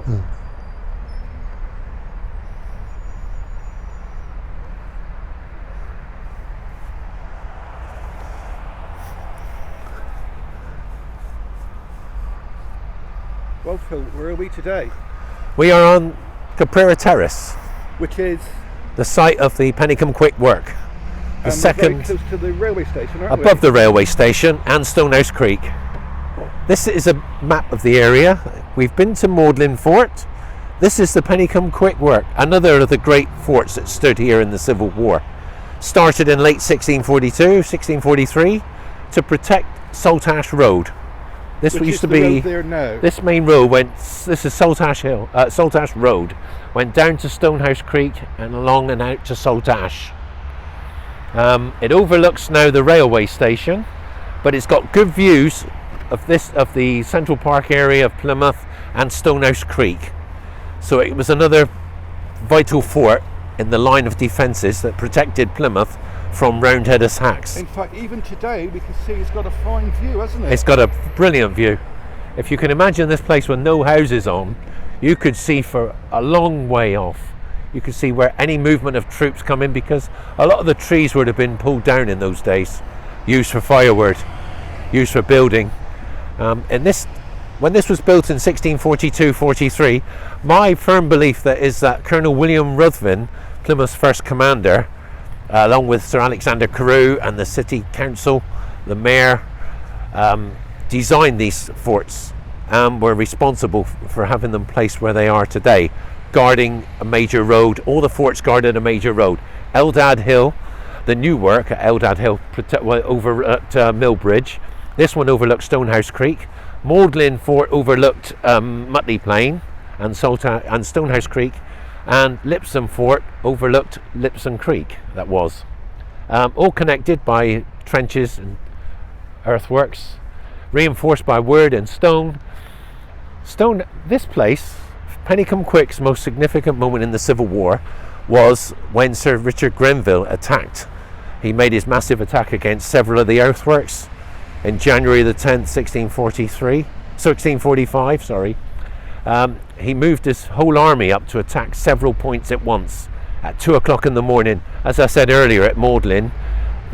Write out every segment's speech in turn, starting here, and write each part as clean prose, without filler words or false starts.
Well, Phil, where are we today? We are on Caprera Terrace, Which is the site of the Pennycomequick work. The second, very close to the railway station, aren't above we? the railway station and Stonehouse Creek. This is a map of the area. We've been to Magdalen Fort. This is the Pennycomequick work, another of the great forts that stood here in the Civil War. Started in late 1642, 1643 to protect Saltash Road. This Which used is to the be road there now. this main road went. This is Saltash Hill, Saltash Road, went down to Stonehouse Creek and along and out to Saltash. It overlooks now the railway station, but it's got good views of the Central Park area of Plymouth and Stonehouse Creek. So it was another vital fort in the line of defences that protected Plymouth from Roundhead attacks. In fact, even today we can see it's got a fine view, hasn't it? It's got a brilliant view. If you can imagine this place with no houses on, you could see for a long way off. You could see where any movement of troops come in, because a lot of the trees would have been pulled down in those days, used for firewood, used for building. When this was built in 1642-43, my firm belief is that Colonel William Ruthven, Plymouth's first commander, along with Sir Alexander Carew and the city council, the mayor, designed these forts and were responsible for having them placed where they are today, guarding a major road. All the forts guarded a major road. Eldad Hill, the new work at Eldad Hill over at Millbridge. This one overlooked Stonehouse Creek. Magdalen Fort overlooked Mutley Plain and Stonehouse Creek, and Lipson Fort overlooked Lipson Creek. That was all connected by trenches and earthworks, reinforced by wood and stone. This place, Pennycomequick's most significant moment in the Civil War, was when Sir Richard Grenville attacked. He made his massive attack against several of the earthworks in January the 10th, 1645. He moved his whole army up to attack several points at once at 2 o'clock in the morning. As I said earlier, at Magdalen,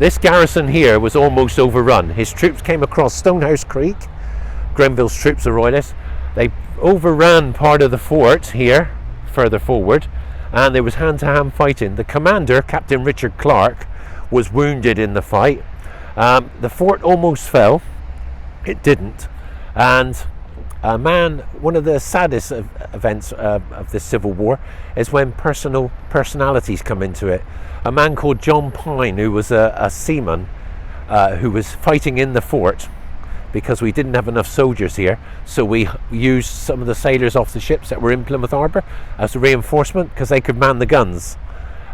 this garrison here was almost overrun. His troops came across Stonehouse Creek. Grenville's troops, the royalists, they overran part of the fort here, further forward, and there was hand-to-hand fighting. The commander, Captain Richard Clark, was wounded in the fight. The fort almost fell. It didn't. And one of the saddest events of this Civil War is when personalities come into it. A man called John Pine, who was a seaman who was fighting in the fort because we didn't have enough soldiers here, so we used some of the sailors off the ships that were in Plymouth Harbour as a reinforcement, because they could man the guns.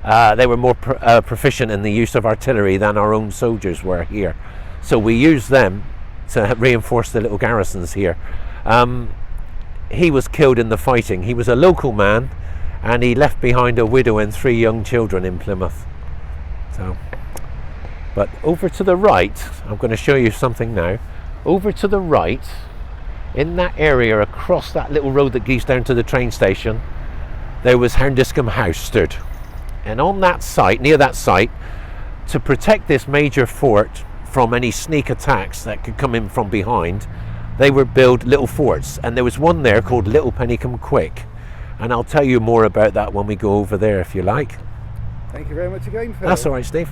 They were more proficient in the use of artillery than our own soldiers were here, so we used them to reinforce the little garrisons here. He was killed in the fighting. He was a local man, and he left behind a widow and 3 young children in Plymouth. But over to the right, I'm going to show you something now. Over to the right, in that area across that little road that goes down to the train station, there was Houndiscombe House stood. And on that site, near that site, to protect this major fort from any sneak attacks that could come in from behind, they would build little forts. And there was one there called Little Pennycomequick. And I'll tell you more about that when we go over there, if you like. Thank you very much again, Phil. That's all right, Steve.